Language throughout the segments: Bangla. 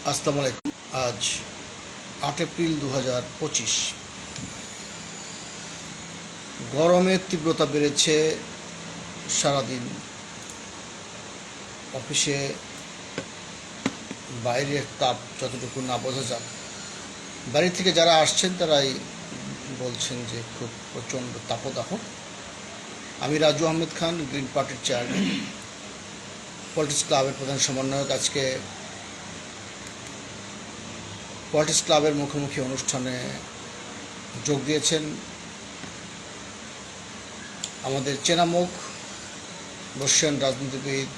আসসালামু আলাইকুম। আজ 8 এপ্রিল 2025। গরমের তীব্রতা বেড়েছে সারাদিন। অফিসে বাইরের তাপ যতটুকু না বোঝা যাক, বাড়ি থেকে যারা আসছেন তারাই বলছেন যে খুব প্রচণ্ড তাপদাহ। আমি রাজু আহমেদ খান, গ্রিন পার্টির চেয়ারম্যান, পলিটিক্স ক্লাবের প্রধান সমন্বয়ক। আজকে পলিটিক্স ক্লাবের মুখোমুখি অনুষ্ঠানে যোগ দিয়েছেন আমাদের চেনা মুখ, বর্ষিয়ান রাজনীতিবিদ,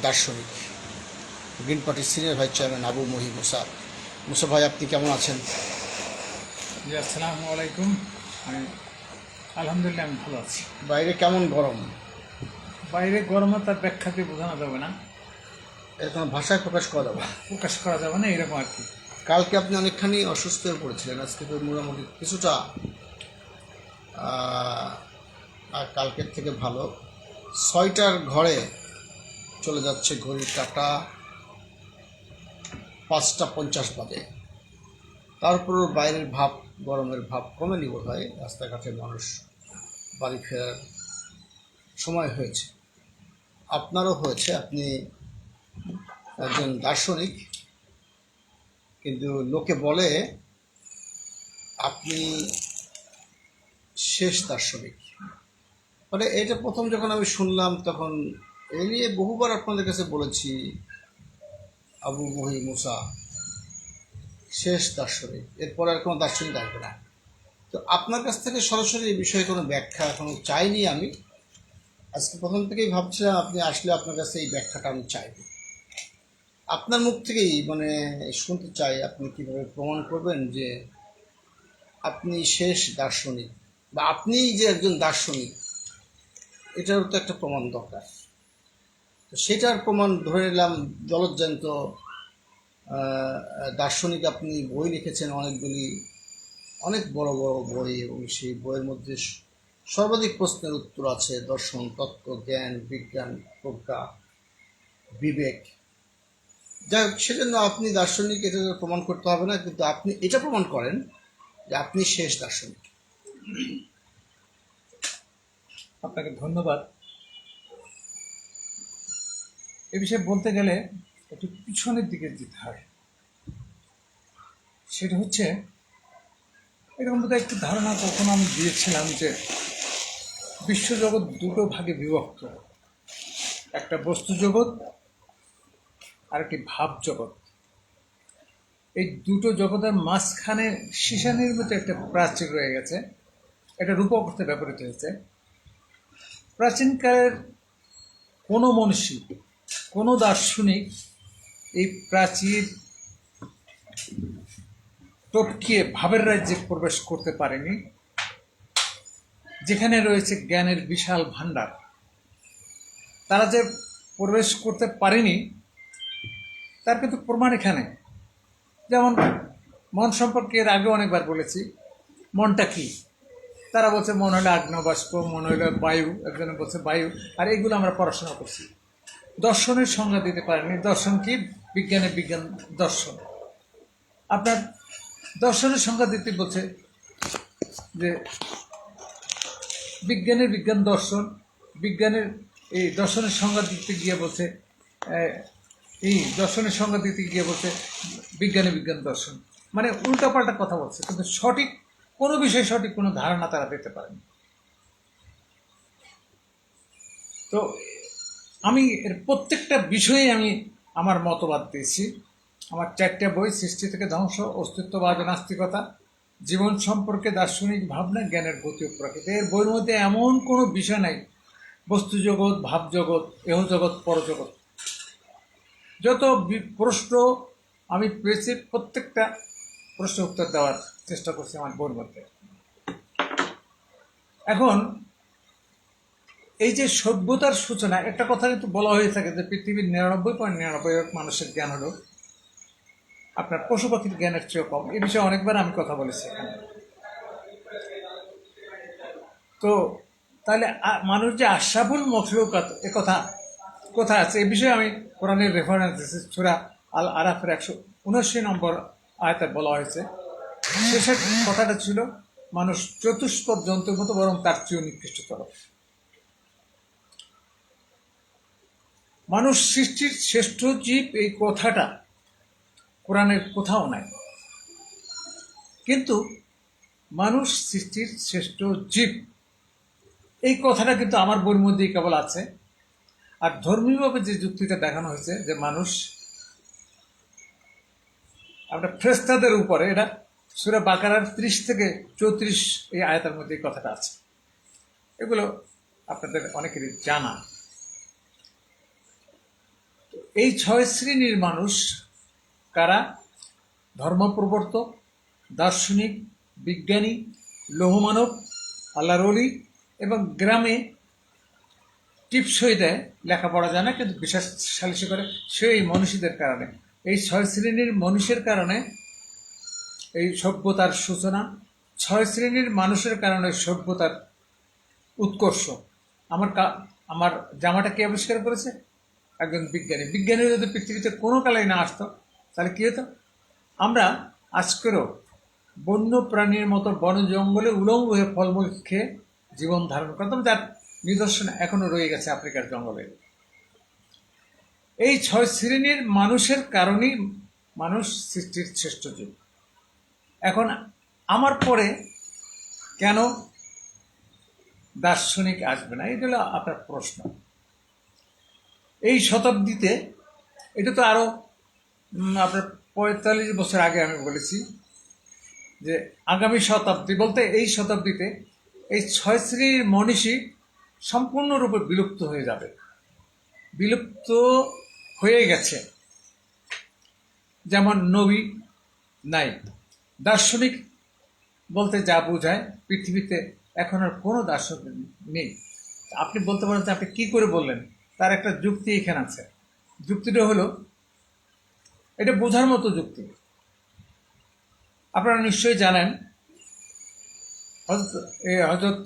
দার্শনিক, গ্রিন পার্টির সিনিয়র ভাইস চেয়ারম্যান আবু মহি মুসা। মুসা ভাই, আপনি কেমন আছেন? জি, আসসালামু আলাইকুম। আমি আলহামদুলিল্লাহ আমি ভালো আছি। বাইরে কেমন গরম? বাইরে গরমে তার ব্যাখ্যা দিয়ে বোঝানো যাবে না, এর কোনো ভাষায় প্রকাশ করা যাবে না। প্রকাশ করা যাবে না, এরকম আর কি। কালকে আপনি অনেকখানি অসুস্থ হয়ে পড়েছিলেন, আজকে তো মোটামুটি কিছুটা আর কালকের থেকে ভালো। 6টার ঘরে চলে যাচ্ছে ঘড়ির কাঁটা 5টা 50 বাজে। তারপরও বাইরের ভাব, গরমের ভাব কমেনি বোধ হয়। রাস্তাঘাটে মানুষ বাড়ি ফেরার সময় হয়েছে, আপনারও হয়েছে। আপনি একজন দার্শনিক, কিন্তু লোকে বলে আপনি শেষ দার্শনিক। মানে এটা প্রথম যখন আমি শুনলাম তখন এ নিয়ে বহুবার আপনাদের কাছে বলেছি, আবু মহি মুসা শেষ দার্শনিক, এরপর আর কোনো দার্শনিক আসবে না। তো আপনার কাছ থেকে সরাসরি এই বিষয়ে কোনো ব্যাখ্যা এখনো চাইনি আমি। আজকে প্রথম থেকেই ভাবছিলাম আপনি আসলে আপনার কাছে এই ব্যাখ্যাটা আমি চাইব। আপনার মুখ থেকেই মানে শুনতে চাই, আপনি কীভাবে প্রমাণ করবেন যে আপনি শেষ দার্শনিক, বা আপনিই যে একজন দার্শনিক, এটারও তো একটা প্রমাণ দরকার। তো সেটার প্রমাণ ধরে নিলাম জলজ্যান্ত দার্শনিক। আপনি বই লিখেছেন অনেকগুলি, অনেক বড় বড় বই, এবং সেই বইয়ের মধ্যে সর্বাধিক প্রশ্নের উত্তর আছে দর্শন, তত্ত্ব, জ্ঞান, বিজ্ঞান, প্রজ্ঞা, বিবেক। যাই হোক, সেজন্য আপনি দার্শনিক এটা প্রমাণ করতে হবে না, কিন্তু আপনি এটা প্রমাণ করেন যে আপনি শেষ দার্শনিক। আপনাকে ধন্যবাদ। এ বিষয়ে বলতে গেলে একটু পিছনের দিকে যেতে হয়। সেটা হচ্ছে, এরকম বোধহয় একটু ধারণা কখনো আমি দিয়েছিলাম যে বিশ্বজগৎ দুটো ভাগে বিভক্ত, একটা বস্তু জগৎ আর একটি ভাব জগৎ। এই দুটো জগতের মাঝখানে সীসা নির্মিত একটা প্রাচীর রয়ে গেছে। এটা রূপক অর্থে ব্যবহৃত হয়েছে। প্রাচীনকালের কোনো মনীষী, কোনো দার্শনিক এই প্রাচীর টপকিয়ে ভাবের রাজ্যে প্রবেশ করতে পারেনি, যেখানে রয়েছে জ্ঞানের বিশাল ভাণ্ডার। তারা যে প্রবেশ করতে পারেনি তার কিন্তু প্রমাণ এখানে। যেমন মন সম্পর্কে এর আগে অনেকবার বলেছি, মনটা কি? তারা বলছে মন হলো আগ্নেয় বাষ্প, মন হলো বায়ু, একজনে বলছে বায়ু। আর এগুলো আমরা পড়াশোনা করছি। দর্শনের সংজ্ঞা দিতে পারেনি। দর্শন কি? বিজ্ঞানের বিজ্ঞান দর্শন। আপনার দর্শনের সংজ্ঞা দিতে বলছে যে বিজ্ঞানের বিজ্ঞান দর্শন, বিজ্ঞানের এই দর্শনের সংজ্ঞা দিতে গিয়ে বলছে এই দর্শনের সংজ্ঞা দিতে গিয়ে বলছে বিজ্ঞানের বিজ্ঞান দর্শন। মানে উল্টাপাল্টা কথা বলছে, কিন্তু সঠিক কোনো বিষয়ে সঠিক কোনো ধারণা তারা দিতে পারেনি। তো আমি এর প্রত্যেকটা বিষয়ে আমি আমার মতবাদ দিয়েছি। আমার 4টে বই, সৃষ্টি থেকে ধ্বংস, অস্তিত্ববাদ, নাস্তিকতা, জীবন সম্পর্কে দার্শনিক ভাবনা, জ্ঞানের গতি ও প্রকৃতি। এর বইয়ের মধ্যে এমন কোনো বিষয় নাই, বস্তু জগৎ, ভাব জগৎ, এহ জগৎ, পরজগৎ, যত প্রশ্ন আমি পেয়েছি প্রত্যেকটা প্রশ্ন উত্তর দেওয়ার চেষ্টা করছি আমার বইয়ের মধ্যে। এখন এই যে সভ্যতার সূচনা, একটা কথা কিন্তু বলা হয়ে থাকে যে পৃথিবীর 99.99 মানুষের জ্ঞান হলো আপনার পশু পাখির জ্ঞানের চেয়েও কম। এ বিষয়ে অনেকবার আমি কথা বলেছি এখানে। তো তাহলে মানুষ যে আশরাফুল মখলুকাত, এ কথা কোথায় আছে? এ বিষয়ে আমি কোরআনের রেফারেন্স দিয়েছি। সূরা আল আরাফের 179 আয়াতে বলা হয়েছে, শেষের কথাটা ছিল মানুষ চতুষ্পদ জন্তুর মতো, বরং তার চেয়েও নিকৃষ্টতর। মানুষ সৃষ্টির শ্রেষ্ঠ জীব, এই কথাটা কোরআনের কোথাও নাই, কিন্তু মানুষ সৃষ্টির শ্রেষ্ঠ জীব এই কথাটা কিন্তু আমার বইয়ের মধ্যেই কেবল আছে। আর ধর্মীয়ভাবে যে যুক্তিটা দেখানো হয়েছে যে মানুষ আপনার ফেরেশতাদের উপরে, এটা সূরা বাকারার 30 থেকে 34 এই আয়াতের মধ্যে এই কথাটা আছে। এগুলো আপনাদের অনেকেরই জানা। এই 6 শ্রেণীর মানুষ কারা? ধর্মপ্রবর্তক, দার্শনিক, বিজ্ঞানী, লৌহমানব, আল্লাহর ওলি এবং গ্রামে টিপসই দেয়, লেখাপড়া জানে কিন্তু বিশ্বাস সালিশি করে সেই মনীষীদের কারণে, এই 6 শ্রেণীর মনীষের কারণে এই সভ্যতার সূচনা, 6 শ্রেণীর মানুষের কারণে সভ্যতার উৎকর্ষ। আমার জামাটা কে আবিষ্কার করেছে? একজন বিজ্ঞানী। বিজ্ঞানী যদি পৃথিবীতে কোনো কালেই না আসতো তাহলে কি হতো? আমরা আজকেরও বন্য প্রাণীর মতো বন জঙ্গলে উলঙ্গ হয়ে ফলমূল খেয়ে জীবন ধারণ করতাম, যার নিদর্শন এখনো রয়ে গেছে আফ্রিকার জঙ্গলে। এই 6 শ্রেণীর মানুষের কারণেই মানুষ সৃষ্টির শ্রেষ্ঠ জীব। এখন আমার পরে কেন দার্শনিক আসবে না, এটা হলো আপনার প্রশ্ন। এই শতাব্দীতে, এটা তো আরো আপনার 45 বছর আগে আমি বলেছি যে আগামী শতাব্দী বলতে এই শতাব্দীতে এই 6 শ্রেণীর মনীষী সম্পূর্ণরূপে বিলুপ্ত হয়ে যাবে, বিলুপ্ত হয়ে গেছে। যেমন নবী নাই, দার্শনিক বলতে যা বোঝায় পৃথিবীতে এখন আর কোনো দার্শনিক নেই। আপনি বলতে পারেন যে আপনি কি করে বললেন, তার একটা যুক্তি এখানে আছে। যুক্তিটা হলো, এটা বোঝার মতো যুক্তি। আপনারা নিশ্চয়ই জানেন হযরত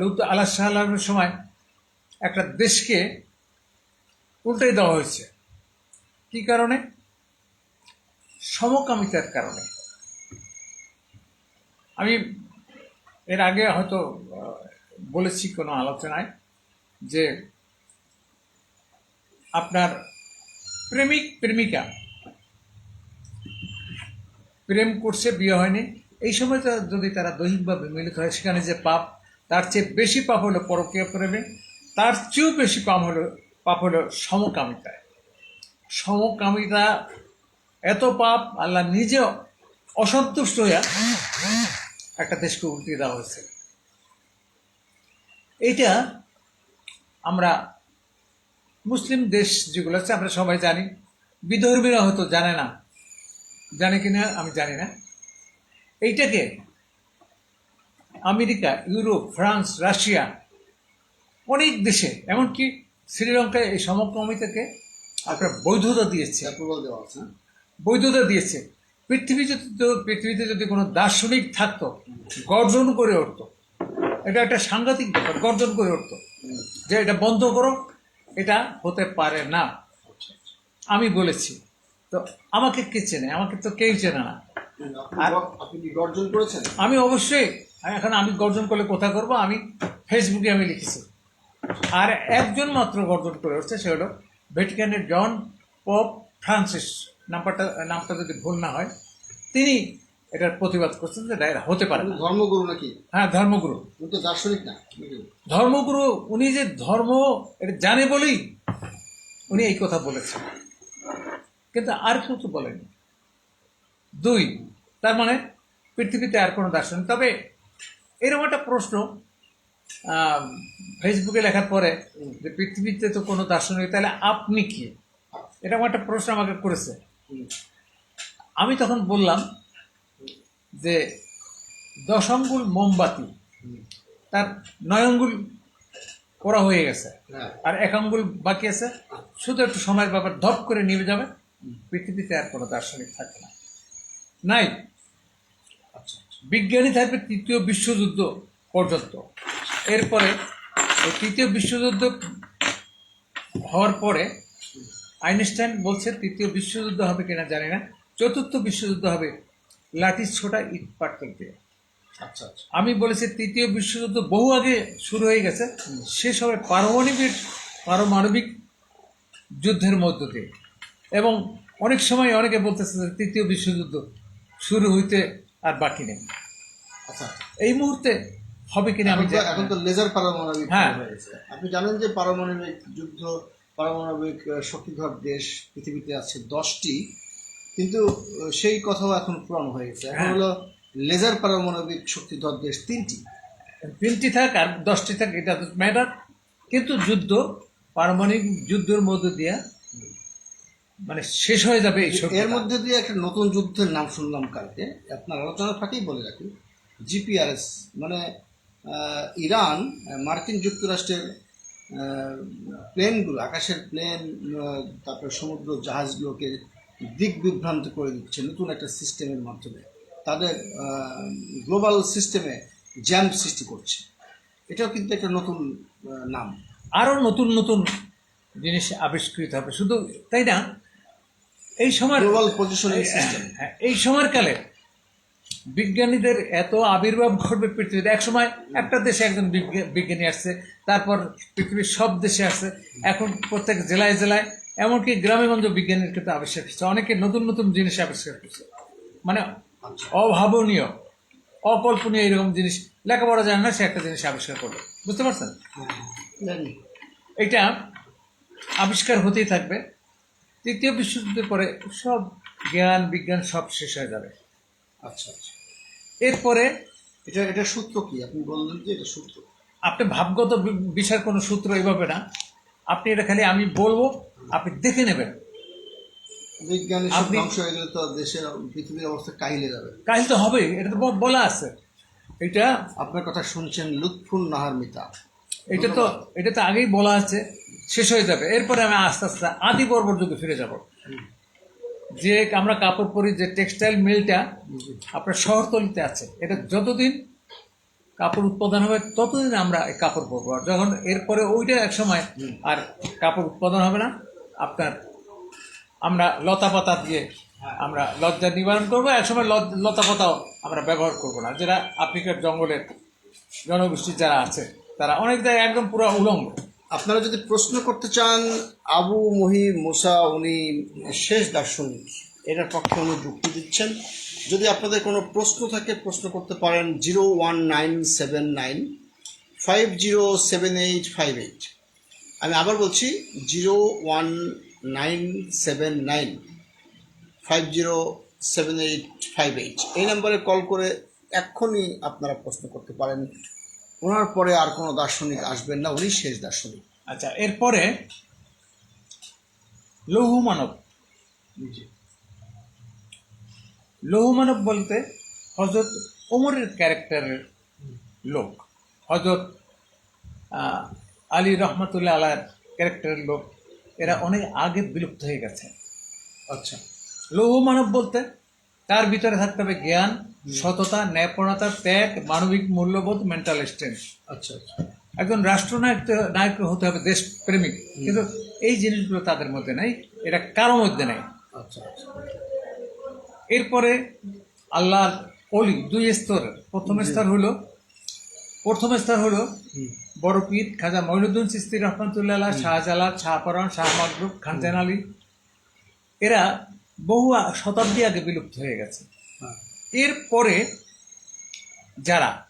লূত আলাইহিস সময় একটা দেশকে উল্টে দেওয়া হয়েছে। কি কারণে? সমকামিতার কারণে। আমি এর আগে হয়তো বলেছি কোনো আলোচনায় যে আপনার প্রেমিক প্রেমিকা প্রেম করছে, বিয়ে হয়নি, এই সময় যদি তারা দৈহিকভাবে মিলিত হয়, সেখানে যে পাপ, তার চেয়ে বেশি পাপ হলো পরকীয়া প্রেমে, তার চেয়েও বেশি পাপ হলো সমকামিতায়। সমকামিতা এত পাপ, আল্লাহ নিজে অসন্তুষ্ট হইয়া একটা দেশকে উল্টিয়ে দেওয়া হয়েছে। এইটা আমরা মুসলিম দেশ যেগুলো আছে আমরা সবাই জানি, বিধর্মীরা হয়তো জানে না, জানে কিনা আমি জানি না। এইটাকে আমেরিকা, ইউরোপ, ফ্রান্স, রাশিয়া, অনেক দেশে, এমনকি শ্রীলঙ্কায় এই সমকামিতাকে আপনার বৈধতা দিয়েছে, বৈধতা দিয়েছে। পৃথিবীতে যদি কোনো দার্শনিক থাকতো, গর্জন করে উঠতো, এটা একটা সাংঘাতিক ব্যাপার, গর্জন করে উঠতো যে এটা বন্ধ করো, এটা হতে পারে না। আমি বলেছি, তো আমাকে কে চেনে? আমাকে তো কেউ চেনে না। আপনি কি গর্জন করেছেন? আমি অবশ্যই, এখন আমি গর্জন করলে কোথা করবো? আমি ফেসবুকে আমি লিখেছি। আর একজন মাত্র গর্জন করে উঠছে, সে হলো ভ্যাটিকানের জন পপ ফ্রান্সিস, নামটা যদি ভুল না হয়, তিনি এটার প্রতিবাদ করছেন যে এটা হতে পারে না। ধর্মগুরু নাকি? হ্যাঁ, ধর্মগুরু। উনি তো দার্শনিক না। ধর্মগুরু, উনি যে ধর্ম এটা জানে বলেই উনি এই কথা বলেছেন, কিন্তু আর কেউ তো বলেনি। 2, তার মানে পৃথিবীতে আর কোনো দার্শনিক। তবে এরকম একটা প্রশ্ন ফেসবুকে লেখার পরে যে পৃথিবীতে তো কোনো দার্শনিক, তাহলে আপনি কি? এরকম একটা প্রশ্ন আমাকে করেছে। আমি তখন বললাম যে 10 আঙ্গুল মোমবাতি, তার 9 আঙ্গুল করা হয়ে গেছে, আর 1 আঙ্গুল বাকি আছে, শুধু একটু সময়ের ব্যাপার, ধপ করে নিভে যাবে, পৃথিবীতে আর কোনো দার্শনিক থাকে না, নাই। বিজ্ঞানী থাকবে 3য় বিশ্বযুদ্ধ পর্যন্ত। এরপরে এই 3য় বিশ্বযুদ্ধ হওয়ার পরে আইনস্টাইন বলছে তৃতীয় বিশ্বযুদ্ধ হবে কিনা জানি না, চতুর্থ বিশ্বযুদ্ধ হবে লাঠি ছোটা ইট পাটকেল দিয়ে। আচ্ছা আচ্ছা। আমি বলেছি তৃতীয় বিশ্বযুদ্ধ বহু আগে শুরু হয়ে গেছে, শেষ হবে পারমাণবিক যুদ্ধের মধ্য দিয়ে। এবং অনেক সময় অনেকে বলতেছে যে তৃতীয় বিশ্বযুদ্ধ শুরু হইতে আর বাকি নেই। আচ্ছা, এই মুহূর্তে হবে কিনা আমি জানি না। এখন তো লেজার পারমাণবিক হ্যাঁ। হয়ে গেছে। আপনি জানেন যে পারমাণবিক যুদ্ধ, পারমাণবিক শক্তিধর দেশ পৃথিবীতে আছে 10টি, কিন্তু সেই কথাও এখন পুরানো হয়ে গেছে। এখন হ্যাঁ। হলো লেজার পারমাণবিক শক্তিধর দেশ 3টি। 3টি থাক আর 10টি থাক, এটা ম্যাটার, কিন্তু যুদ্ধ পারমাণবিক যুদ্ধের মধ্য দিয়ে মানে শেষ হয়ে যাবে এই এর সভ্যতা। মধ্যে দিয়ে একটা নতুন যুদ্ধের নাম শুনলাম কালকে, আপনার আলোচনার ফাঁকেই বলে রাখি। জিপিআরএস, মানে ইরান মার্কিন যুক্তরাষ্ট্রের প্লেনগুলো, আকাশের প্লেন, তারপরে সমুদ্র জাহাজগুলোকে দিক বিভ্রান্ত করে দিচ্ছে নতুন একটা সিস্টেমের মাধ্যমে। তাদের গ্লোবাল সিস্টেমে জ্যাম সৃষ্টি করছে। এটাও কিন্তু একটা নতুন নাম। আরও নতুন নতুন জিনিস আবিষ্কৃত হবে, শুধু তাই না, এই সময় গ্লোবাল পজিশনিং সিস্টেম। হ্যাঁ, এই সময়কালে বিজ্ঞানীদের এত আবির্ভাব ঘটবে পৃথিবীতে। এক সময় একটা দেশে একজন বিজ্ঞানী আসছে, তারপর পৃথিবীর সব দেশে আসছে, এখন প্রত্যেক জেলায় জেলায়, এমনকি গ্রামে গঞ্জে বিজ্ঞানীর ক্ষেত্রে আবিষ্কার করছে, অনেকে নতুন নতুন জিনিস আবিষ্কার করছে, মানে অভাবনীয়, অকল্পনীয় এরকম জিনিস। লেখাপড়া জানে না, সে একটা জিনিস আবিষ্কার করবে, বুঝতে পারছেন? জানি। এটা আবিষ্কার হতেই থাকবে। তৃতীয় বিশ্বযুদ্ধের পরে সব জ্ঞান বিজ্ঞান সব শেষ হয়ে যাবে। আচ্ছা আচ্ছা। এরপরে এটা সূত্র কি? আপনি বললেন যে এটা সূত্র। আপনি ভাবগত বিষয়ের কোনো সূত্র এভাবে না, আপনি এটা খালি আমি বলবো, আপনি দেখে নেবেন। বিজ্ঞানের সব আপনি- ধ্বংস হয়ে গেলে তো দেশের পৃথিবীর অবস্থা কাহিলে যাবে। কাহিল তো হবে, এটা তো বলা আছে। এটা আপনার কথা শুনছেন লুৎফুন নাহার মিতা। এটা তো আগেই বলা আছে, শেষ হয়ে যাবে। এরপরে আমি আস্তে আস্তে আদি বর্বর যুগে ফিরে যাব। যে আমরা কাপড় পরি, যে টেক্সটাইল মিলটা আপনার শহরতলিতে আছে, এটা যতদিন কাপড় উৎপাদন হবে ততদিন আমরা এই কাপড় পরবো। আর যখন এরপরে ওইটা এক সময় আর কাপড় উৎপাদন হবে না, আপনার আমরা লতা পাতা দিয়ে আমরা লজ্জা নিবারণ করবো। একসময় লতা পাতাও আমরা ব্যবহার করবো না, যেটা আফ্রিকার জঙ্গলের জনগোষ্ঠী যারা আছে তারা অনেক জায়গায় একদম পুরো উলঙ্গ। আপনারা যদি প্রশ্ন করতে চান, আবু মহি মুসা উনি শেষ দার্শনিক, এটার পক্ষে উনি যুক্তি দিচ্ছেন। যদি আপনাদের কোনো প্রশ্ন থাকে প্রশ্ন করতে পারেন 01979 507858। আমি আবার বলছি 01979 507858। এই নাম্বারে কল করে এক্ষুনি আপনারা প্রশ্ন করতে পারেন। ওনার পরে আর কোনো দার্শনিক আসবেন না, উনি শেষ দার্শনিক। আচ্ছা, এরপরে লৌহ মানব। লৌহ মানব বলতে হজরত ওমরের ক্যারেক্টারের লোক, হজরত আলী রহমতুল্লাহ আলার ক্যারেক্টারের লোক, এরা অনেক আগে বিলুপ্ত হয়ে গেছে। আচ্ছা। লৌহ মানব বলতে তার ভিতরে থাকতে হবে জ্ঞান, সততা, ন্যায়পরণতা, ত্যাগ, মানবিক মূল্যবোধ, মেন্টাল স্ট্রেংথ। আচ্ছা আচ্ছা। একজন রাষ্ট্রনায়ক নায়ক হতে হবে দেশপ্রেমিক, কিন্তু এই জিনিসগুলো তাদের মধ্যে নাই, এটা কারো মধ্যে নাই। আচ্ছা আচ্ছা। এরপরে আল্লাহর অলি দুই স্তরের। প্রথম স্তর হলো বড় পীর খাজা মঈনুদ্দিন চিশতি রহমাতুল্লাহ আলাইহ, শাহজালাল, শাহপরান, শাহ মাকরুব, খানজান আলী। এরা বহু শতাব্দী আগে বিলুপ্ত হয়ে গেছে। এরপরে যারা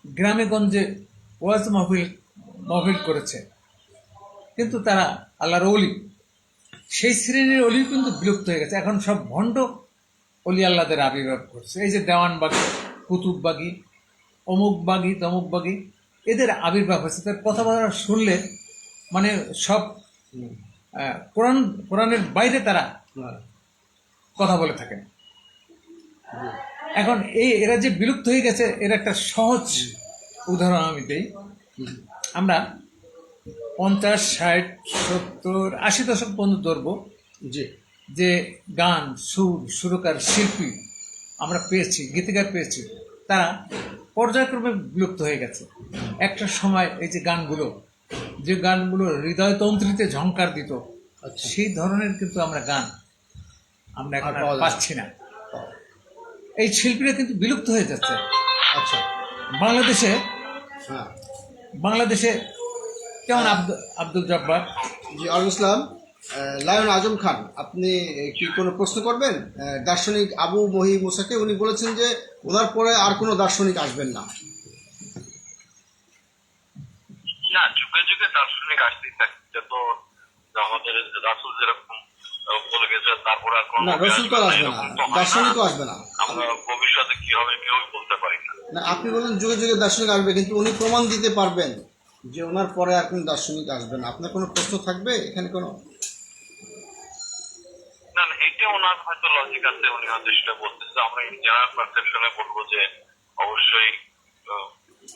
গ্রামে গঞ্জে ওয়াজ মাহফিল করেছে, কিন্তু তারা আল্লাহর অলি, সেই শ্রেণীর অলি কিন্তু বিলুপ্ত হয়ে গেছে। এখন সব ভণ্ড অলি আল্লাহদের আবির্ভাব করছে। এই যে দেওয়ানবাগি, কুতুববাগি, অমুকবাগি, তমুকবাগি, এদের আবির্ভাব হয়েছে। তার কথাবার্তা শুনলে মানে সব কোরআনের বাইরে তারা কথা বলে থাকেন। এখন এরা যে বিলুপ্ত হয়ে গেছে, এর একটা সহজ উদাহরণ আমি দিই। আমরা 50, 60, 70, 80 দশক পর্যন্ত ধরবো, যে গান, সুরকার, শিল্পী আমরা পেয়েছি, গীতিকার পেয়েছি, তারা পর্যায়ক্রমে বিলুপ্ত হয়ে গেছে। একটা সময় এই যে গানগুলো হৃদয়তন্ত্রীতে ঝংকার দিত, আচ্ছা। সেই ধরনের কিন্তু আমরা গান আমরা এখন আর আর পাওয়া যায় না। পাচ্ছি না। এই শিল্পীরা কিন্তু বিলুপ্ত হয়ে যাচ্ছে আচ্ছা। বাংলাদেশে। হ্যাঁ। বাংলাদেশে যেমন আব্দুল জব্বার। জি, ওয়ালাইকুম আসসালাম। লায়ন আজম খান, আপনি কি কোনো প্রশ্ন করবেন? দার্শনিক আবু মহি মুসাকে উনি বলেছেন যে ওনার পরে আর কোনো দার্শনিক আসবেন না। না, যুগে যুগে দার্শনিক আসতেই থাকে। এটা তো আমাদের রাসূল যেরকম বলে গেছে, তারপর আর কোন না, নবী রসুল তো আসবে না, আসবে না, এরকম তো হয় না। দার্শনিকও আসবে না। আমরা ভবিষ্যতে কি হবে কেউই বলতে পারি না। না, আপনি বলেন যুগে যুগে দার্শনিক আসবে, কিন্তু উনি প্রমাণ দিতে পারবেন যে ওনার পরে আর কোনো দার্শনিক আসবে না। আপনার কোনো প্রশ্ন থাকবে এখানে কোনো? না না, এটা ওনার হয়তো লজিক আছে, উনি হয়তো সেটা বলতেছে। আমরা জেনারেল পারসেপশনে বলবো যে অবশ্যই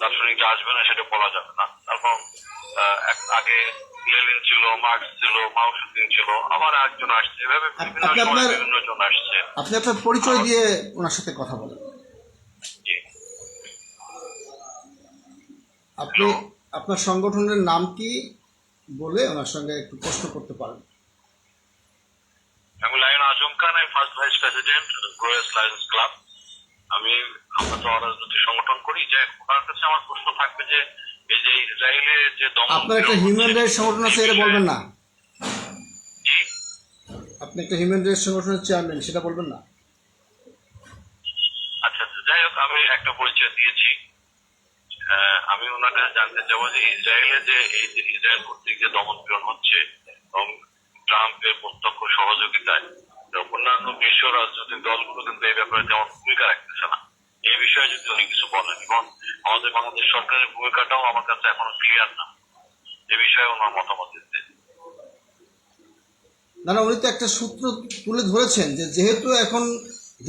দার্শনিকটা আসবে না, সেটা বলা যাবে না। তারপর আগে লেনিন ছিল, মার্কস ছিল, মাও সেতুং ছিল, আবার একজন আসছে, এভাবে বিভিন্ন আপনি সময় আপনার বিভিন্ন জন আসছে। আপনি আপনার পরিচয় দিয়ে ওনার সাথে কথা বলেন। জি। আপনি আপনার সংগঠনের নাম কি বলে ওনার সঙ্গে একটু প্রশ্ন করতে পারেন। আমি লায়ন আজম খান, আমি ফার্স্ট ভাইস প্রেসিডেন্ট গ্রোয়েস লায়ন্স ক্লাব। আমরা তো অরাজনৈতিক সংগঠন করি। যে ওনার কাছে আমার প্রশ্ন থাকবে যে এই যে ইসরায়েলে যে দমন আপনার একটা হিউম্যান রাইটস সংগঠন আছে, এটা বলবেন না? জি। আপনি একটা হিউম্যান রাইটস সংগঠনের চেয়ারম্যান, সেটা বলবেন না? আচ্ছা আচ্ছা, যাই হোক, আমি একটা পরিচয় দিয়েছি। আমি ওনার কাছে জানতে চাবো যে ইসরায়েলে যে এই যে ইসরায়েল কর্তৃক যে দমন পীড়ন হচ্ছে এবং ট্রাম্পের প্রত্যক্ষ সহযোগিতায় অন্যান্য বিশ্ব রাজনৈতিক দলগুলো কিন্তু এই ব্যাপারে তেমন ভূমিকা রাখতেছে না। এই বিষয়ে যদি উনি কিছু বলেন, এবং আমাদের বাংলাদেশ সরকারের ভূমিকাটাও আমার কাছে এখনো ক্লিয়ার না, এ বিষয়ে ওনার মতামত দিতে। না না, উনি তো একটা সূত্র তুলে ধরেছেন যে যেহেতু এখন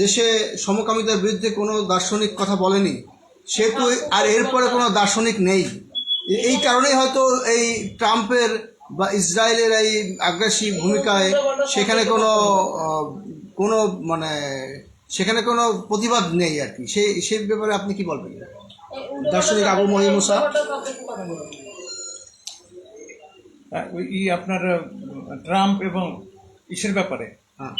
দেশে সমকামিতার বিরুদ্ধে কোনো দার্শনিক কথা বলেনি, সেহেতু আর এরপরে কোনো দার্শনিক নেই। এই কারণেই হয়তো এই ট্রাম্পের বা ইসরায়েলের এই আগ্রাসী ভূমিকায় সেখানে কোনো মানে সেখানে কোনো প্রতিবাদ নেই আর কি। সেই ব্যাপারে আপনি কি বলবেন? দার্শনিক আবু মহি মুসা। আপনার ট্রাম্প এবং ইসের ব্যাপারে হ্যাঁ,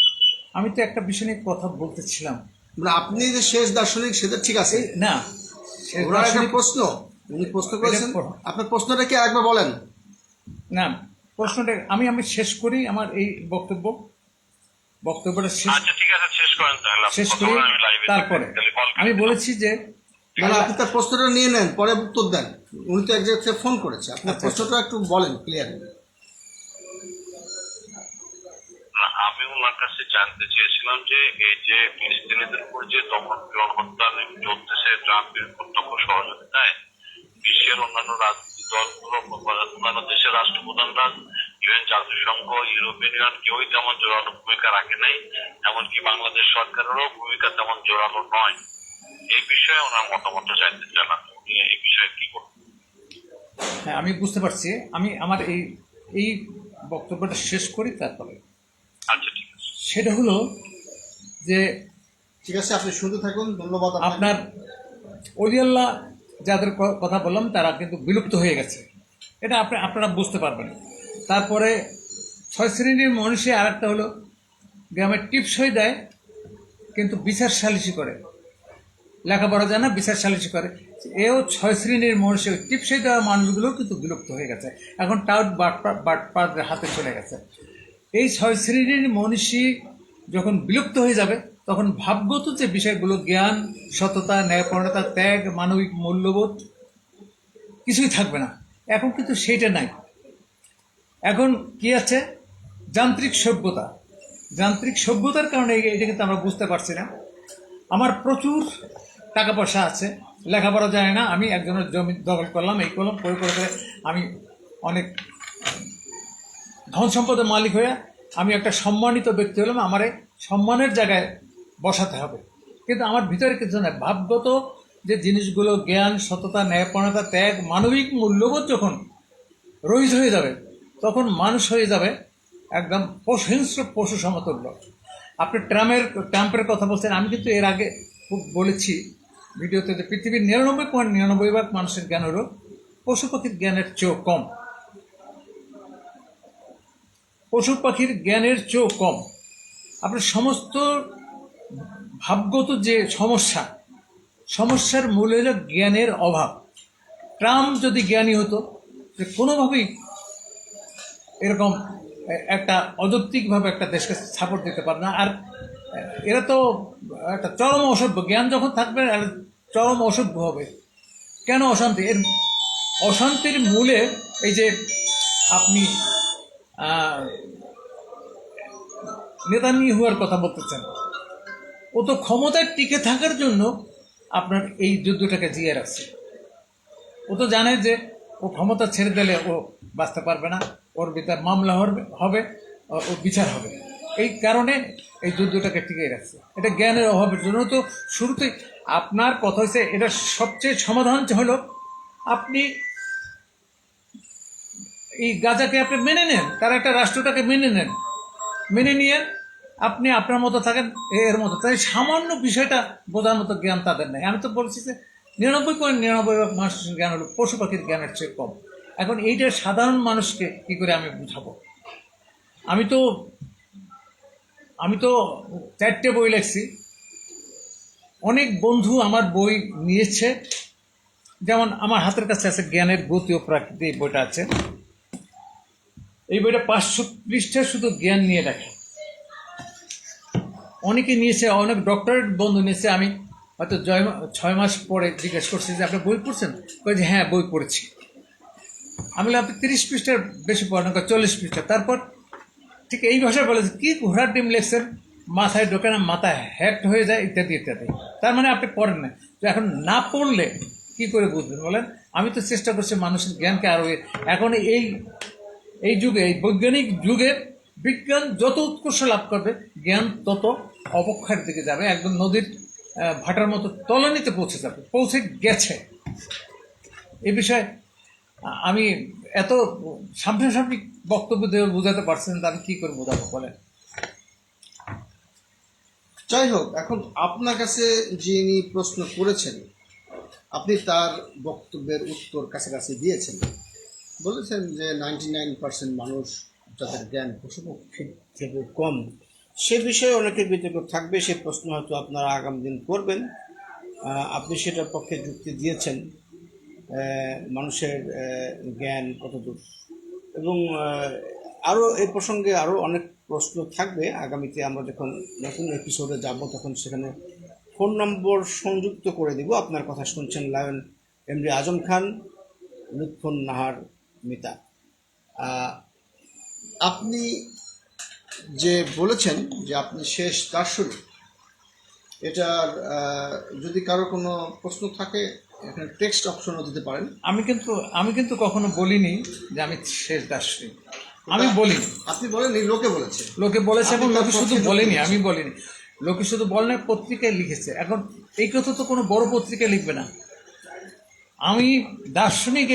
আমি তো একটা বিষয় নিয়ে কথা বলতেছিলাম। মানে আপনি যে শেষ দার্শনিক সেটা ঠিক আছে, না, ওনার একটা প্রশ্ন উনি প্রশ্ন করেছেন, আপনার প্রশ্নটা কি আরেকবার বলেন? না, প্রশ্নটা আমি শেষ করি আমার এই বক্তব্যটা আচ্ছা ঠিক আছে, শেষ করেন তাহলে। শেষ করি। আমি লাইভে তারপরে আমি বলেছি যে মানে আপনি তার প্রশ্নটা নিয়ে নেন, পরে উত্তর দেন। উনি তো এক জায়গা থেকে ফোন করেছে, আপনার আচ্ছা, প্রশ্নটা একটু বলেন ক্লিয়ার। না, আমি ওনার কাছে জানতে চেয়েছিলাম যে এই যে ফিলিস্তিনিদের উপর যে দমন পীড়ন হত্যা চলতেছে ট্রাম্পের প্রত্যক্ষ সহযোগিতায়, বিশ্বের অন্যান্য রাজনৈতিক দলগুলো, অন্যান্য দেশের রাষ্ট্রপ্রধানরা, ইউএন, জাতিসংঘ, ইউরোপিয়ান ইউনিয়ন কেউই তেমন জোরালো ভূমিকা রাখে নাই। এমনকি বাংলাদেশ সরকারেরও ভূমিকা তেমন জোরালো নয়। এই বিষয়ে ওনার মতামত জানতে চাইলাম, উনি এই বিষয়ে কি বলবেন? হ্যাঁ, আমি বুঝতে পারছি। আমি আমার এই বক্তব্যটা শেষ করি, তারপরে আচ্ছা ঠিক আছে। সেটা হলো যে ঠিক আছে, আপনি শুনতে থাকুন, ধন্যবাদ আপনাকে। আপনার অলিয়াল্লাহ যাদের কথা বললাম তারা কিন্তু বিলুপ্ত হয়ে গেছে, এটা আপনারা বুঝতে পারবেন। তারপরে 6 শ্রেণীর মনীষী, আর একটা হলো গ্রামের টিপসই দেয় কিন্তু বিচার সালিসি করে, লেখাপড়া জানা বিচার সালিসি করে। এও 6 শ্রেণীর মনীষী, টিপসই দেওয়া মানুষগুলো কিন্তু বিলুপ্ত হয়ে গেছে, এখন টাউট বাটপাড়দের হাতে চলে গেছে। এই 6 শ্রেণীর মনীষী যখন বিলুপ্ত হয়ে যাবে, তখন ভাবগত যে বিষয়গুলো, জ্ঞান, সততা, ন্যায়পরায়ণতা, ত্যাগ, মানবিক মূল্যবোধ কিছুই থাকবে না। এখন কিন্তু সেইটা নাই। এখন কি আছে? যান্ত্রিক সভ্যতা। যান্ত্রিক সভ্যতার কারণে এটা কিন্তু আমরা বুঝতে পারছি না। আমার প্রচুর টাকা পয়সা আছে, লেখাপড়া জানি না, আমি একজনের জমি দখল করলাম, এই করলাম, করে করে করে আমি অনেক ধন সম্পদের মালিক হয়ে আমি একটা সম্মানিত ব্যক্তি হলাম। আমার এই সম্মানের জায়গায় বসাতে হবে, কিন্তু আমার ভিতরে কিছু না। ভাবগত যে জিনিসগুলো, জ্ঞান, সততা, ন্যায়পরায়ণতা, ত্যাগ, মানবিক মূল্যবোধ যখন রহিত হয়ে যাবে, তখন মানুষ হয়ে যাবে একদম হিংস্র পশু সমতুল্য। আপনি ট্রাম্পের কথা বলছেন, আমি কিন্তু এর আগে খুব বলেছি ভিডিওতে যে পৃথিবীর 99.99% মানুষের জ্ঞান হলো পশু পাখির জ্ঞানের চেয়েও কম। পশু পাখির জ্ঞানের চেয়েও কম। আপনার সমস্ত ভাবগত যে সমস্যার মূল হল জ্ঞানের অভাব। ট্রাম্প যদি জ্ঞানী হতো, যে কোনোভাবেই এরকম একটা অযৌক্তিকভাবে একটা দেশকে সাপোর্ট দিতে পারে না। আর এরা তো একটা চরম অসভ্য। জ্ঞান যখন থাকবে আর চরম অসভ্য হবে। কেন অশান্তি? এর অশান্তির মূলে এই যে আপনি নেতানিয়াহুর কথা বলতেছেন, ও তো ক্ষমতায় টিকে থাকার জন্য আপনার এই যুদ্ধটাকে জিয়ে রাখছে। ও তো জানে যে ও ক্ষমতা ছেড়ে দিলে ও বাঁচতে পারবে না, ওর ভিতর মামলা হবে, ও বিচার হবে। এই কারণে এই যুদ্ধটাকে টিকিয়ে রাখছে। এটা জ্ঞানের অভাবের জন্য। তো শুরুতেই আপনার কথা হচ্ছে এটা সবচেয়ে সমাধান হলো আপনি এই গাজাকে আপনি মেনে নেন, তার একটা রাষ্ট্রটাকে মেনে নিয়ে আপনি আপনার মতো থাকেন, এর মতো। তাই সামান্য বিষয়টা বোঝার মতো জ্ঞান তাদের নেই। আমি তো বলছি যে 99.99% মানুষের জ্ঞান হলো পশু পাখির জ্ঞানের চেয়ে কম। এখন এইটা সাধারণ মানুষকে কি করে আমি বুঝাবো? আমি তো 4টে বই লিখছি। অনেক বন্ধু আমার বই নিয়েছে। যেমন আমার হাতের কাছে আছে জ্ঞানের গতি ও প্রাকৃতি, বইটা আছে। এই বইটা 500 পৃষ্ঠা শুধু জ্ঞান নিয়ে রাখে। অনেকে নিয়েছে, অনেক ডক্টরেট বন্ধু নিয়েছে। আমি হয়তো 6 মাস পরে জিজ্ঞেস করছি যে আপনি বই পড়ছেন? যে হ্যাঁ, বই পড়েছি। আমি বললাম আপনি 30 পৃষ্ঠার বেশি পড়েন, 40 পৃষ্ঠা। তারপর ঠিক এই ভাষায় বলে কি ঘোড়ার ডিম লেখছেন, মাথায় ঢোকে না, মাথায় হ্যাক্ট হয়ে যায়, ইত্যাদি ইত্যাদি। তার মানে আপনি পড়েন না। তো এখন না পড়লে কি করে বুঝবেন বলেন? আমি তো চেষ্টা করছি মানুষের জ্ঞানকে আরও। এখন এই যুগে, এই বৈজ্ঞানিক যুগে বিজ্ঞান যত উৎকর্ষ লাভ করবে, জ্ঞান তত অবক্ষয়ের দিকে যাবে। একদম নদীর ভাটার মতো তলানিতে পৌঁছে গেছে। এই বিষয়ে আমি এত সামনাসামনি বক্তব্য দিয়ে বোঝাতে পারছেন, আমি কি করে বোঝাবো বলেন? যাই হোক, এখন আপনার কাছে যিনি প্রশ্ন করেছেন, আপনি তার বক্তব্যের উত্তর কাছাকাছি দিয়েছেন। বলেছেন যে 99% মানুষ যাদের জ্ঞান পশুপক্ষীর থেকে কম, সে বিষয়ে অনেকের বিতর্ক থাকবে। সে প্রশ্ন হয়তো আপনারা আগামী দিন করবেন। আপনি সেটার পক্ষে যুক্তি দিয়েছেন মানুষের জ্ঞান কতদূর, এবং আরও এই প্রসঙ্গে আরও অনেক প্রশ্ন থাকবে। আগামীতে আমরা যখন নতুন এপিসোডে যাব তখন সেখানে ফোন নম্বর সংযুক্ত করে দিব। আপনার কথা শুনছেন লায়ন এমডি আজম খান, লুৎফুন নাহার মিতা। আপনি যে বলেছেন যে আপনি শেষ দার্শনিক, এটার যদি কারো কোনো প্রশ্ন থাকে এখানে টেক্সট অপশনও দিতে পারেন। আমি কিন্তু কখনো বলিনি যে আমি শেষ দার্শনিক। আমি বলিনি। আপনি বলেন, লোকে বলেছে। লোকে বলেছে, এবং লোকে শুধু বলেনি, আমি বলিনি। লোকে শুধু বলেনি, পত্রিকায় লিখেছে। এখন এই কথা তো কোনো বড় পত্রিকায় লিখবে না। আমি দার্শনিক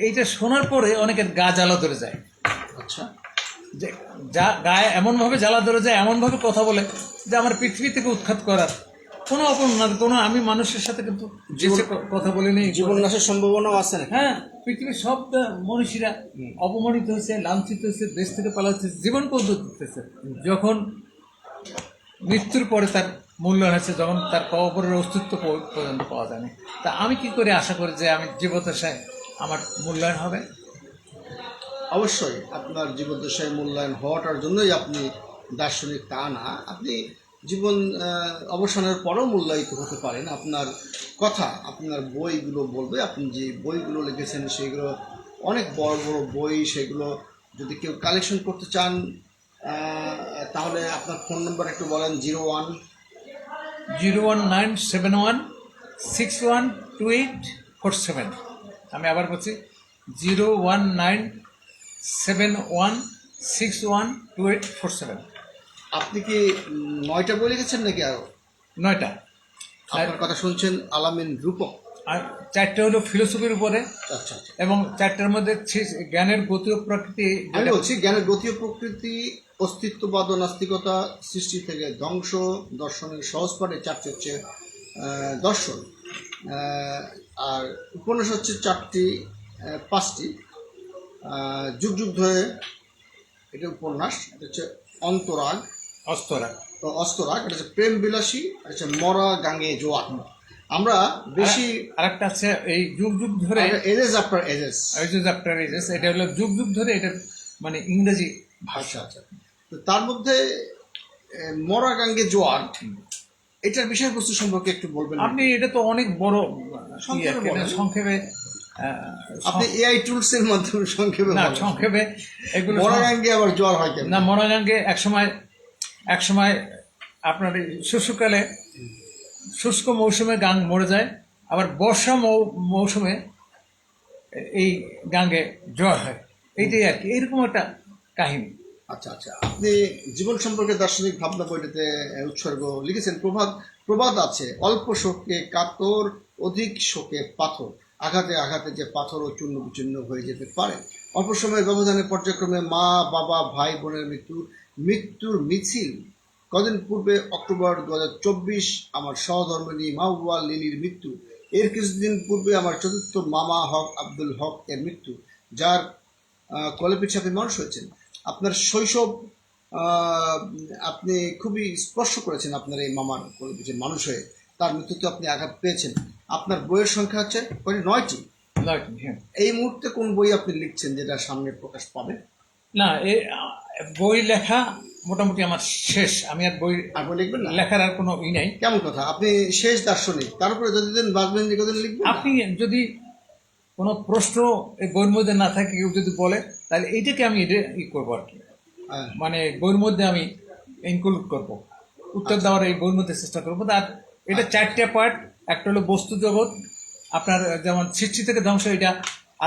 এইটা শোনার পরে অনেকের গা জ্বালা ধরে যায়। আচ্ছা, যে গায়ে এমনভাবে জ্বালা ধরে যায়, এমনভাবে কথা বলে যে আমার পৃথিবী থেকে উৎখাত করার কোনো অপরাধ, কোনো আমি মানুষের সাথে কিন্তু যে কথা বলিনি। জীবন নাশের সম্ভাবনাও আছে না? হ্যাঁ, পৃথিবীর সব মনীষীরা অপমানিত হয়েছে, লাঞ্ছিত হয়েছে, দেশ থেকে পালাচ্ছে, জীবন পদ্ধতি দিতেছে। যখন মৃত্যুর পরে তার মূল্যায়ন হয়েছে, যখন তার কবরের অস্তিত্ব পর্যন্ত পাওয়া যায়নি। তা আমি কি করে আশা করি যে আমি জীবদ্দশায় আমার মূল্যায়ন হবে? অবশ্যই আপনার জীবদ্দশায় মূল্যায়ন হওয়াটার জন্যই আপনি দার্শনিক তা না। আপনি জীবন অবসানের পরেও মূল্যায়িত হতে পারেন। আপনার কথা, আপনার বইগুলো বলবে। আপনি যে বইগুলো লিখেছেন সেগুলো অনেক বড় বড় বই। সেগুলো যদি কেউ কালেকশন করতে চান তাহলে আপনার ফোন নাম্বার একটু বলেন। 01971612847। আমি আবার বলছি 01971612847। আপনি কি 9টা বই লিখেছেন নাকি আরও? 9টা। আপনার কথা শুনছেন আলামিন রূপক। আর 4টে হলো ফিলোসফির উপরে। আচ্ছা আচ্ছা। এবং 4টার মধ্যে জ্ঞানের গতি ও প্রকৃতি। আমি বলছি জ্ঞানের গতি ও প্রকৃতি, অস্তিত্ববাদ ও নাস্তিকতা, সৃষ্টি থেকে ধ্বংস, দর্শনের সহজ পাঠে 4টি হচ্ছে দর্শন। আর উপন্যাস হচ্ছে 5টি। যুগ যুগ ধরে এটা উপন্যাস, এটা হচ্ছে অন্তরাগ, অস্তরা। তো অস্তরাগ, এটা হচ্ছে প্রেম বিলাসী, এটা হচ্ছে মরা গাঙে জোয়ার। আমরা বেশি আরেকটা আছে এই যুগ যুগ ধরে, ages after ages. After ages, এটা হলো যুগ যুগ ধরে, এটা মানে ইংরেজি আচ্ছা ভাষা। আচ্ছা, তো তার মধ্যে মরা গাঙ্গে জোয়ার, এটার বিষয়বস্তু সম্পর্কে একটু বলবেন? আপনি এটা তো অনেক বড় সংক্ষেপে বলেন। সংক্ষেপে আপনি এআই টুলস এর মাধ্যমে সংক্ষেপে না, বলেন। সংক্ষেপে এগুলো মরা গাঙ্গে আবার জ্বর হয় কেন? না, মরাগাঙ্গে এক সময় আপনার এই শুষ্ককালে শুষ্ক মৌসুমে গাং মরে যায়, আবার বর্ষা মৌসুমে এই গাঙ্গে জ্বর হয়। এইটাই আর কি, এইরকম একটা কাহিনী। আচ্ছা আচ্ছা, আপনি জীবন সম্পর্কে দার্শনিক ভাবনা বইটাতে উৎসর্গ লিখেছেন, প্রবাদ আছে, অল্প শোকে কাতর, অধিক শোকে পাথর, আঘাতে আঘাতে যে পাথরও চূর্ণ বিচূর্ণ হয়ে যেতে পারে। অল্প সময়ের ব্যবধানে পর্যায়ক্রমে মা বাবা ভাই বোনের মৃত্যুর মিছিল। কদিন পূর্বে অক্টোবর 2024 আমার সহধর্মিণী মাহবুবা লিলির মৃত্যু। এর কিছুদিন পূর্বে আমার চতুর্থ মামা হক আব্দুল হক এর মৃত্যু, যার কলেপিঠ সাথে মানুষ হয়েছেন। আপনার শৈশব আপনি খুবই স্পর্শ করেছেন আপনার এই মামার কলেপিঠে মানুষ হয়ে, তার মৃত্যুতে আপনি আঘাত পেয়েছেন। আপনার বইয়ের সংখ্যা হচ্ছে 9টি। হ্যাঁ। এই মুহূর্তে কোন বই আপনি লিখছেন যেটা সামনে প্রকাশ পাবে? না, বই লেখা মোটামুটি আমার শেষ। আমি আর বই লিখবেন না? লেখার আর কোনো নাই। কেমন কথা, আপনি শেষ দার্শনিক, তার উপরে যতদিন বাঁচবেন কতদিন লিখবেন? আপনি যদি কোনো প্রশ্ন এই বইয়ের মধ্যে না থাকে, কেউ যদি বলে, তাহলে এইটাকে আমি করবো আর কি, মানে বইয়ের মধ্যে আমি ইনক্লুড করবো, উত্তর দেওয়ার এই বইয়ের মধ্যে চেষ্টা করবো। আর এটা 4টে পার্ট। একটা হলো বস্তু জগৎ, আপনার যেমন সৃষ্টি থেকে ধ্বংস, এটা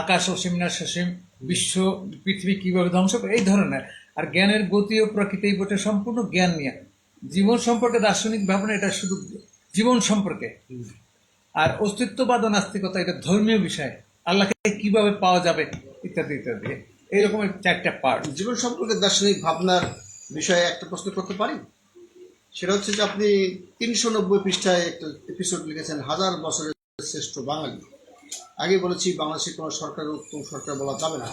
আকাশ অসীম না সসীম, বিশ্ব পৃথিবী কিভাবে ধ্বংস করে, এই ধরনের। আর জ্ঞানের গতি ও প্রকৃতি, এই বইটা সম্পূর্ণ জ্ঞান নিয়ে। জীবন সম্পর্কে দার্শনিক ভাবনা, এটা শুধু জীবন সম্পর্কে। আর অস্তিত্ববাদ ও নাস্তিকতা, এটা ধর্মীয় বিষয়, আল্লাহকে কিভাবে পাওয়া যাবে ইত্যাদি ইত্যাদি, এইরকম 4টে পার্ট। জীবন সম্পর্কে দার্শনিক ভাবনার বিষয়ে একটা প্রশ্ন করতে পারি? সেটা হচ্ছে যে আপনি 390 পৃষ্ঠায় একটা এপিসোড লিখেছেন, 1000 বছরের শ্রেষ্ঠ বাঙালি। আগে বলেছি, বাংলাদেশের কোনো সরকারের উত্তম সরকার বলা যাবে না।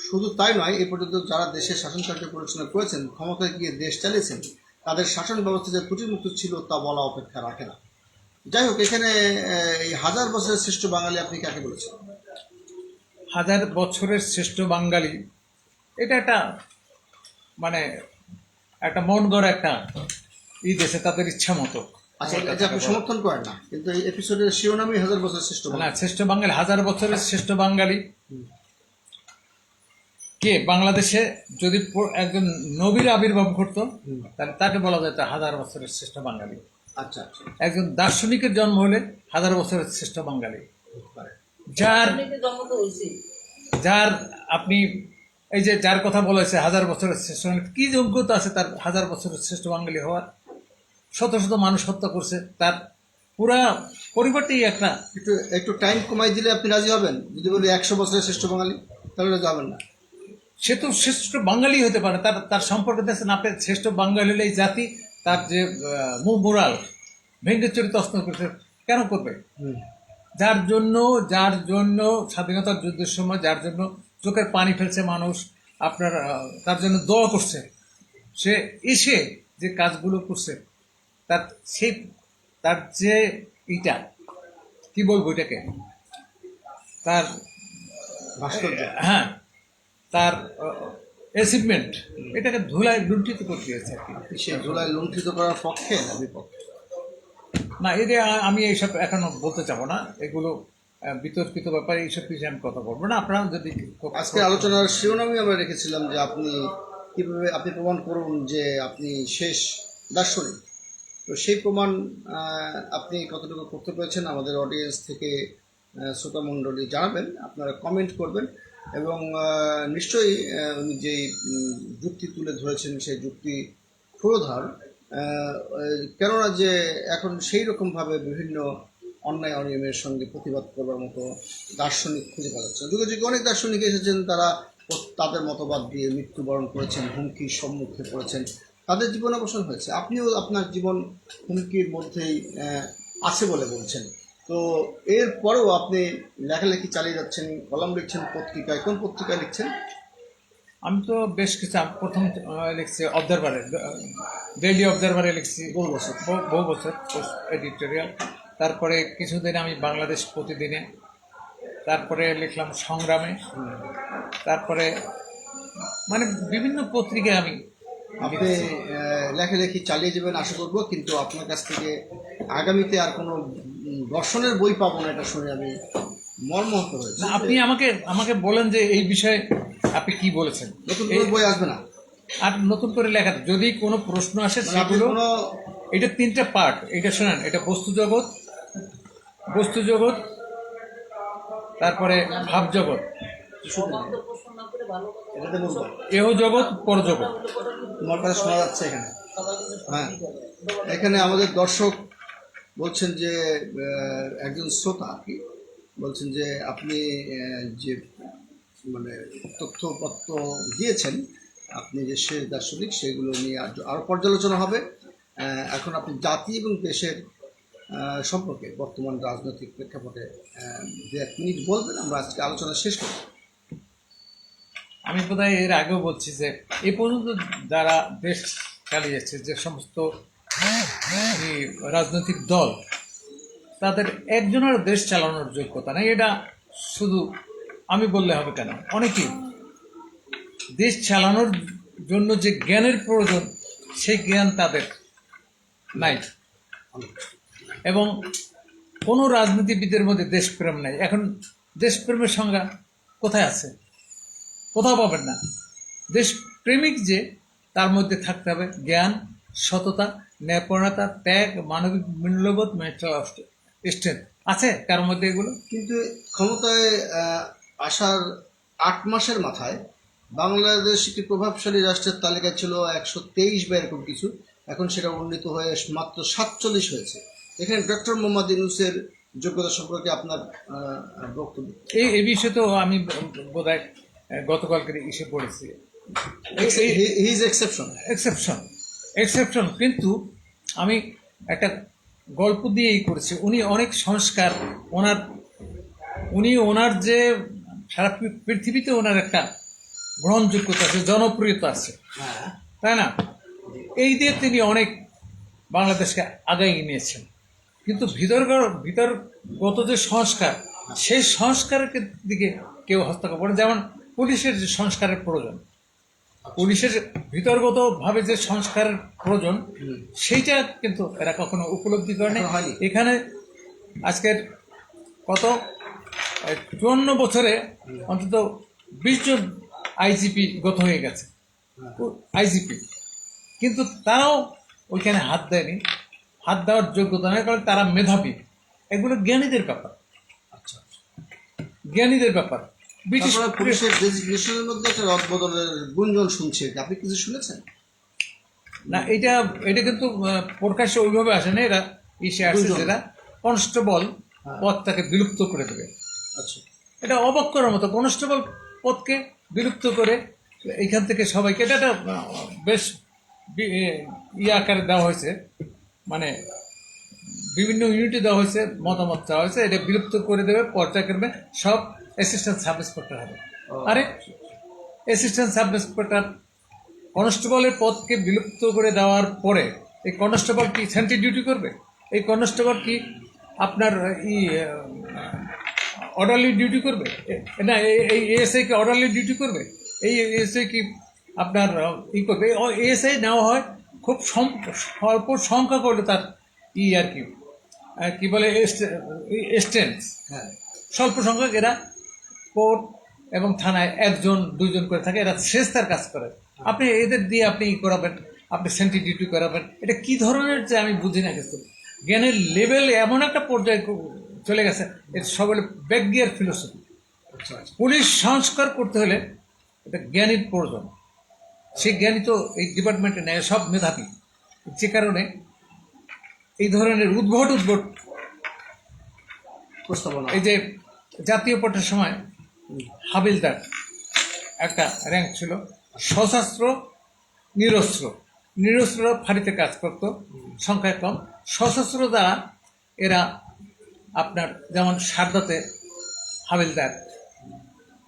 শুধু তাই নয়, এ পর্যন্ত যারা দেশের শাসন কার্য পরিচালনা করেছেন, ক্ষমতায় গিয়ে দেশ চালিয়েছেন, তাদের শাসন ব্যবস্থা যে ত্রুটিমুক্ত ছিল তা বলা অপেক্ষা রাখে না। যাই হোক, এখানে এই 1000 বছরের শ্রেষ্ঠ বাঙালি আপনি কাকে বলেছেন? 1000 বছরের শ্রেষ্ঠ বাঙালি, এটা একটা মানে একটা মন গড়া একটা দেশে তাদের ইচ্ছা মতো। আচ্ছা, এটা আপনি সমর্থন করেন না, কিন্তু এই এপিসোডের শিরোনামই 1000 বছরের শ্রেষ্ঠ না, বাঙালি। শ্রেষ্ঠ বাঙালি, 1000 বছরের শ্রেষ্ঠ বাঙালি কে? বাংলাদেশে যদি একজন নবীর আবির্ভাব ঘটতো, তাহলে তাকে বলা যেত 1000 বছরের শ্রেষ্ঠ বাঙালি। আচ্ছা আচ্ছা, একজন দার্শনিকের জন্ম হলে 1000 বছরের শ্রেষ্ঠ বাঙালি। যার যার আপনি এই যে যার কথা বলেছে 1000 বছরের শ্রেষ্ঠ বাঙালি, কি যোগ্যতা আছে তার 1000 বছরের শ্রেষ্ঠ বাঙালি হওয়ার? শত শত মানুষ হত্যা করছে, তার পুরা পরিবারটাই একটা। একটু একটু টাইম কমাই দিলে আপনি রাজি হবেন? যদি বলি 100 বছরের শ্রেষ্ঠ বাঙালি, তাহলে রাজি হবেন না? সে তো শ্রেষ্ঠ বাঙালি হতে পারে, তার তার সম্পর্কে দেখছেন আপনি, শ্রেষ্ঠ বাঙালি হলে এই জাতি তার যে মোরাল ভেঙ্গে চরিত্র অস্ত করতে কেন করবে? যার জন্য স্বাধীনতার যুদ্ধের সময় যার জন্য চোখের পানি ফেলছে মানুষ, আপনার তার জন্য দোয়া করছে, সে এসে যে কাজগুলো করছে, তার সেই তার যে ইটা কি বলবো এটাকে, তার ভাস্কর্য। হ্যাঁ, তার অ্যাচিভমেন্ট, এটাকে ধুলায় লুণ্ঠিত করতে হয়েছে আর কি। আপনি সেই ধুলায় লুণ্ঠিত করার পক্ষে না বিপক্ষে? না, এটা আমি এইসব এখনো বলতে চাবো না, এগুলো বিতর্কিত ব্যাপারে, এইসব বিষয়ে আমি কথা বলবো না। আপনারা যদি আজকে আলোচনার শিরোনামই আমরা রেখেছিলাম যে আপনি কিভাবে আপনি প্রমাণ করুন যে আপনি শেষ দার্শনিক। তো সেই প্রমাণ আপনি কতটুকু করতে পেরেছেন আমাদের অডিয়েন্স থেকে শ্রোতা মণ্ডলী জানাবেন, আপনারা কমেন্ট করবেন। এবং নিশ্চয়ই উনি যেই যুক্তি তুলে ধরেছেন সেই যুক্তি ক্ষুরধার, কেননা যে এখন সেই রকমভাবে বিভিন্ন অন্যায় অনিয়মের সঙ্গে প্রতিবাদ করবার মতো দার্শনিক খুঁজে পাওয়া যাচ্ছে। যুগে যুগে অনেক দার্শনিক এসেছেন, তারা তাদের মতবাদ দিয়ে মৃত্যুবরণ করেছেন, হুমকির সম্মুখে পড়েছেন, তাদের জীবন অবসান হয়েছে। আপনিও আপনার জীবন হুমকির মধ্যেই আছে বলে বলছেন। তো এরপরেও আপনি লেখালেখি চালিয়ে যাচ্ছেন, কলাম লিখছেন পত্রিকায়। কোন পত্রিকায় লিখছেন? আমি তো বেশ কিছু প্রথম লিখছি অবজারভারে, ডেইলি অবজারভারে লিখছি বহু বছর। বহু বছর এডিটোরিয়াল। তারপরে কিছুদিন আমি বাংলাদেশ প্রতিদিনে, তারপরে লিখলাম সংগ্রামে, তারপরে মানে বিভিন্ন পত্রিকায় আমি আপনি লিখছি। লেখালেখি চালিয়ে যাবেন আশা করবো, কিন্তু আপনার কাছ থেকে আগামীতে আর কোনো দর্শনের বই পাবো না, এটা শুনে আমি মর্মাহত হয়েছি। না, আপনি আমাকে আমাকে বলেন যে এই বিষয়ে আপনি কি বলেছেন, নতুন কোনো বই আসবে না আর নতুন করে লেখা যদি কোনো প্রশ্ন আসে মানে আপনি সেগুলো, কোনো এটা 3টা পার্ট, এটা শোনেন, এটা বস্তু জগৎ, তারপরে ভাব জগৎ, এটাতে বলবো এহ জগৎ, পরজগৎ। তোমার কাছে শোনা যাচ্ছে এখানে। হ্যাঁ, এখানে আমাদের দর্শক বলছেন যে একজন শ্রোতা আর কি বলছেন যে আপনি যে মানে তথ্যপত্র দিয়েছেন, আপনি যে শেষ দার্শনিক, সেগুলো নিয়ে আরও পর্যালোচনা হবে। এখন আপনি জাতি এবং দেশের সম্পর্কে বর্তমান রাজনৈতিক প্রেক্ষাপটে 1 মিনিট বলবেন, আমরা আজকে আলোচনা শেষ করব। আমি বোধহয় এর আগেও বলছি যে এ পর্যন্ত যারা দেশ চালিয়েছে, যে সমস্ত এই রাজনৈতিক দল, তাদের একজনের দেশ চালানোর যোগ্যতা নেই। এটা শুধু আমি বললে হবে কেন, অনেকেই দেশ চালানোর জন্য যে জ্ঞানের প্রয়োজন, সেই জ্ঞান তাদের নাই। এবং কোনো রাজনীতিবিদের মধ্যে দেশপ্রেম নাই। এখন দেশপ্রেমের সংজ্ঞা কোথায় আছে? কোথাও পাবেন না। দেশপ্রেমিক যে, তার মধ্যে থাকতে হবে জ্ঞান, সততা, ন্যায়পরায়ণতা, ত্যাগ, মানবিক মূল্যবোধ, মেন্টাল স্ট্রেংথ। আছে কার মধ্যে এগুলো? কিন্তু ক্ষমতায় আসার 8 মাসের মাথায় বাংলাদেশ একটি প্রভাবশালী রাষ্ট্রের তালিকায় ছিল 123 বা এরকম কিছু, এখন সেটা উন্নীত হয়ে মাত্র 47 হয়েছে। এখানে ডক্টর মোহাম্মদ ইউনূসের যোগ্যতা সম্পর্কে আপনার বক্তব্য? এই বিষয়ে তো আমি বোধহয় গতকালকে এসে পড়েছি। His exception. এক্সেপশন, কিন্তু আমি একটা গল্প দিয়েই করেছি। উনি অনেক সংস্কার, ওনার যে সারা পৃথিবীতে ওনার একটা গ্রহণযোগ্যতা আছে, জনপ্রিয়তা আছে, হ্যাঁ, তাই না? এই দিয়ে তিনি অনেক বাংলাদেশকে আগায় নিয়েছেন। কিন্তু ভিতরগত যে সংস্কার, সেই সংস্কারের দিকে কেউ হস্তক্ষেপ করে। যেমন পুলিশের যে সংস্কারের প্রয়োজন, পুলিশের ভিতরগতভাবে যে সংস্কারের প্রয়োজন, সেইটা কিন্তু এরা কখনো উপলব্ধি করে না। এখনো হয়নি। এখানে আজকের কত 54 বছরে অন্তত 20 জন আইজিপি গত হয়ে গেছে, আইজিপি, কিন্তু তারাও ওইখানে হাত দেয়নি। হাত দেওয়ার যোগ্যতা নয়, কারণ তারা মেধাবী। এগুলো জ্ঞানীদের ব্যাপার, আচ্ছা। জ্ঞানীদের ব্যাপার। ব্রিটিশ তারপরে পুলিশের ডেজিগনেশনের মধ্যে একটা রদবদলের গুঞ্জন শুনছে, আপনি কিছু শুনেছেন? না, এটা কিন্তু প্রকাশ্যে ওইভাবে আসে না। এরা এসে আসছে দুজন। যেটা কনস্টেবল হ্যাঁ। পদটাকে বিলুপ্ত করে দেবে। আচ্ছা, এটা অবাক করার মতো। কনস্টেবল পদকে বিলুপ্ত করে এইখান থেকে সবাইকে, এটা একটা বেশ আকারে দেওয়া হয়েছে, মানে বিভিন্ন ইউনিটে দেওয়া হয়েছে, মতামত চাওয়া হয়েছে, এটা বিলুপ্ত করে দেবে। পর্যায়ক্রমে সব অ্যাসিস্ট্যান্ট সাব ইন্সপেক্টর হবে। আরে অ্যাসিস্ট্যান্ট সাব ইন্সপেক্টর কনস্টেবলের পদকে বিলুপ্ত করে দেওয়ার পরে এই কনস্টেবল কি সেন্ট্রি ডিউটি করবে? এই কনস্টেবল কি আপনার অর্ডারলি ডিউটি করবে? না, এই এএসআই কি অর্ডারলি ডিউটি করবে? এই এএসআই কি আপনার করবে? এএসআই নেওয়া হয় খুব স্বল্প সংখ্যা করলে তার আর কি কি বলে স্ট্রেন্থ, হ্যাঁ, স্বল্প সংখ্যক। এরা কোর্ট এবং থানায় 1 2 জন করে থাকে, এরা শেষতার কাজ করে। আপনি এদের দিয়ে আপনি করাবেন, আপনি সেন্ট্রি ডিউটি করাবেন, এটা কি ধরনের যে আমি বুঝি না। কিছু জ্ঞানের লেভেল এমন একটা পর্যায়ে চলে গেছে, এটা সব হলো ব্যাকগিয়ার ফিলোসফি। আচ্ছা, আচ্ছা। পুলিশ সংস্কার করতে হলে এটা জ্ঞানীর প্রয়োজন। সেই জ্ঞানী তো এই ডিপার্টমেন্টে নেয়, সব মেধাবী। যে কারণে এই ধরনের উদ্ভট প্রস্তাবনা। এই যে জাতীয় পটের সময় হাবিলদার একটা র্যাঙ্ক ছিল, সশস্ত্র নিরস্ত্র ফাঁড়িতে কাজ করত, সংখ্যায় কম। সশস্ত্র দ্বারা এরা আপনার যেমন সারদাতে হাবিলদার,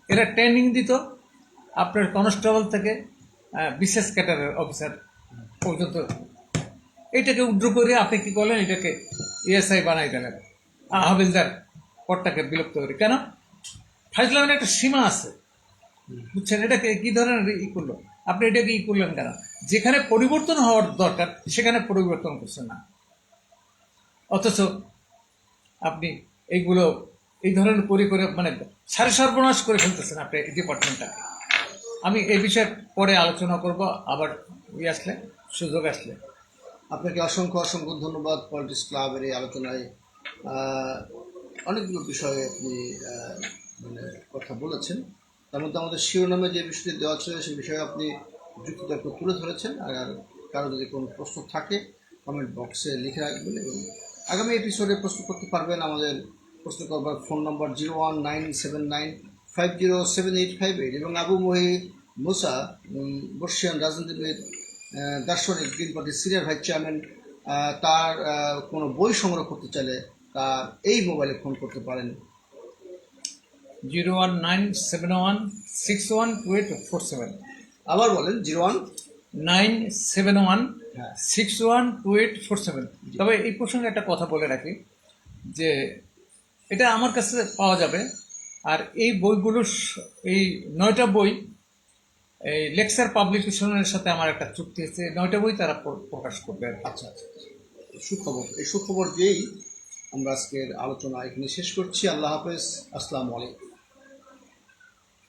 এরা ট্রেনিং দিত, আপনার কনস্টেবল থেকে বিশেষ ক্যাডারের অফিসার পর্যন্ত এইটাকে উদ্র করে আপনি কি করলেন, এটাকে এএসআই বানাই দিলেন, হাবিলদার পদটাকে বিলুপ্ত করে। কেন? ফাইজলামের একটা সীমা আছে, বুঝছেন? এটাকে কি ধরনের ই করলো আপনি, এটাকে ই করলেন কেন? যেখানে পরিবর্তন হওয়ার দরকার সেখানে পরিবর্তন করছেন না, অথচ আপনি এইগুলো এই ধরনের করে মানে সারে সর্বনাশ করে ফেলতেছেন আপনি এই ডিপার্টমেন্টটাকে। আমি এই বিষয়ে পরে আলোচনা করব, আবার আসলে সুযোগ আসলে। আপনাকে অসংখ্য অসংখ্য ধন্যবাদ। পলিটিক্স ক্লাবের এই আলোচনায় অনেকগুলো বিষয়ে আপনি মানে কথা বলেছেন। তার মধ্যে আমাদের শিরোনামে যে বিষয়টি দেওয়া ছিল সেই বিষয়ে আপনি যুক্তিতর্ক তুলে ধরেছেন। আর কারো যদি কোনো প্রশ্ন থাকে কমেন্ট বক্সে লিখে রাখবেন, এবং আগামী এপিসোডে প্রশ্ন করতে পারবেন। আমাদের প্রশ্ন করবার ফোন নম্বর 01979507858, এবং আবু মহি মুসা, বর্ষিয়ান রাজনীতিবিদ, দার্শনিক, গ্রিন পার্টির সিনিয়র ভাইস চেয়ারম্যান, তার কোনো বই সংগ্রহ করতে চাইলে তার এই মোবাইলে ফোন করতে পারেন। 01971612847। আবার বলেন 971612847। তবে এই প্রসঙ্গে একটা কথা বলে রাখি যে এটা আমার কাছে পাওয়া যাবে, আর এই বইগুলো এই 9টা বই এই লেকচার পাবলিকেশনের সাথে আমার একটা চুক্তি আছে, 9টা বই তারা প্রকাশ করবে। আচ্ছা আচ্ছা, সুখবর। এই সুখবর দিয়েই আমরা আজকের আলোচনা এখানে শেষ করছি। আল্লাহ হাফেজ, আসসালামু আলাইকুম।